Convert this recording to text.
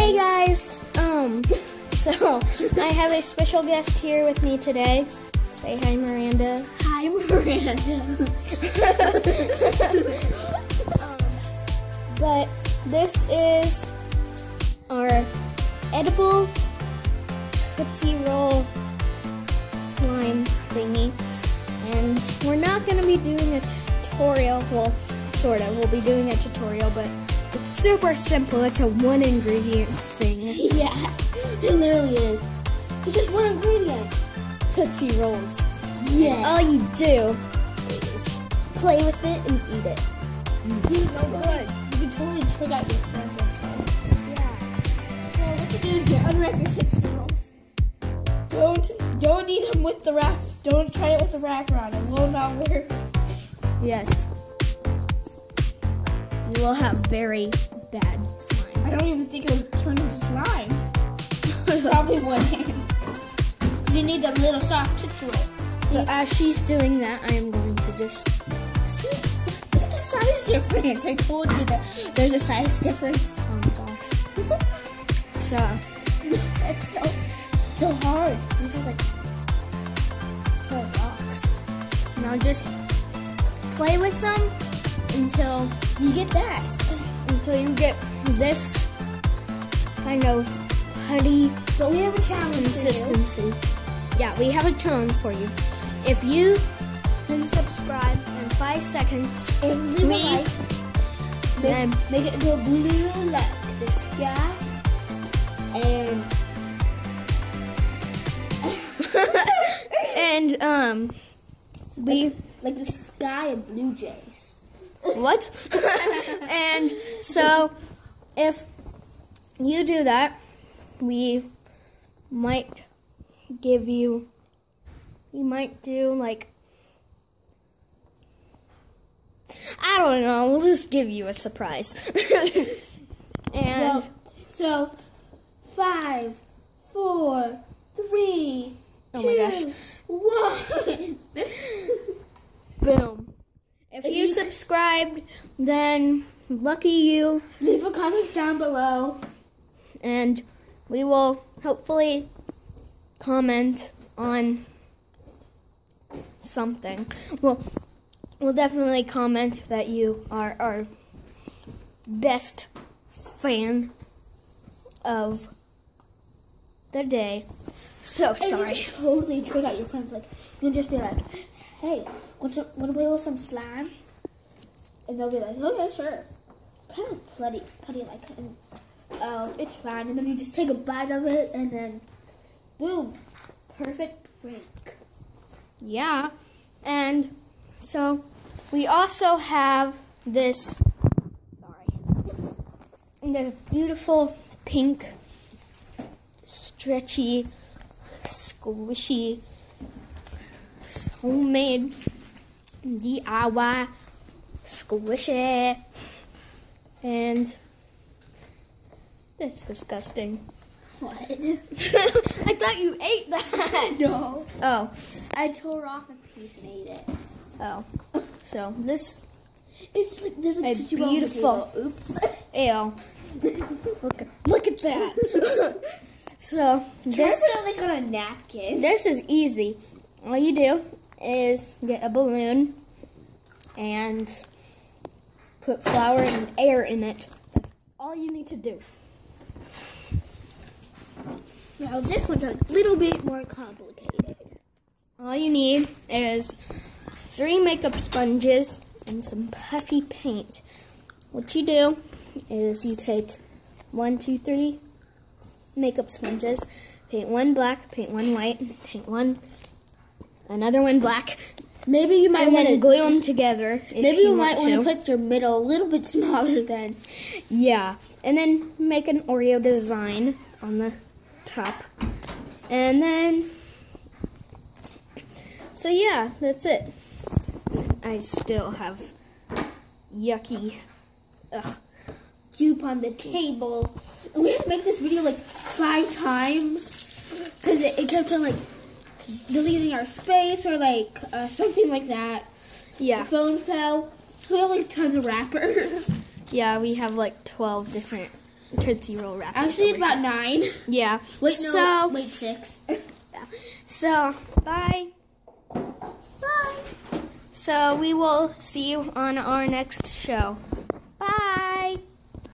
Hey guys, so I have a special guest here with me today. Say hi, Miranda. Hi, Miranda. But this is our edible Tootsie Roll slime thingy, and we're not going to be doing a tutorial. Well, sort of. We'll be doing a tutorial, but it's super simple. It's a one ingredient thing. Yeah, it literally is. It's just one ingredient. Tootsie Rolls. Yeah. And all you do is play with it and eat it. It's so good. You can totally trick out your friends with this. Yeah. So what you do is you unwrap your Tootsie Rolls. Don't eat them with the wrap. Don't try it with the wrapper on. It will not work. Yes. You will have very bad slime. I don't even think it would turn into slime. Probably wouldn't. Because you need that little soft Tootsie Roll. But as she's doing that, I am going to just... Look at the size difference. I told you that there's a size difference. Oh my gosh. So... It's so hard. These are like 12 rocks. Now just play with them until you get that. Until you get this kind of putty But we have a challenge consistency. Yeah, we have a challenge for you. If you can subscribe in 5 seconds And leave a like. Then make it into a blue like the sky. and we like the sky and blue jays. What? And so if you do that, we might give you, we might do like, I don't know, we'll just give you a surprise. And well, so 5, 4, 3, oh 2, my gosh. 1. Boom. If you subscribed, then lucky you. Leave a comment down below. And we will hopefully comment on something. We'll definitely comment that you are our best fan of the day. So sorry. And you can totally trick out your friends. Like, you can just be like, hey, want to play with some slime? And they'll be like, okay, sure. Kind of putty like, and, it's fine. And then you just take a bite of it, and then, boom, perfect prank. Yeah, and so we also have this, the beautiful pink, stretchy, squishy, homemade DIY squishy, and that's disgusting. What? I thought you ate that. No. Oh. I tore off a piece and ate it. Oh. So this. It's like there's like a beautiful. Oops. Ew. Look at that. So this. Try to put it like on a napkin. This is easy. All you do is get a balloon and put flour and air in it. That's all you need to do. Now this one's a little bit more complicated. All you need is 3 makeup sponges and some puffy paint. What you do is you take 1, 2, 3 makeup sponges, paint 1 black, paint 1 white, paint 1, another 1 black. Maybe you might want to glue them together. Maybe you might want to put your middle a little bit smaller then. Yeah, and then make an Oreo design on the top, and then so yeah, that's it. I still have yucky goop on the table. And we have to make this video like 5 times because it kept on like deleting our space or like something like that. Yeah. The phone fell. So we have like tons of wrappers. Yeah, we have like 12 different Tootsie Roll wrappers. Actually, it's about 9. Yeah. Wait, no. So, Wait, 6. so, bye. Bye. So, we will see you on our next show. Bye.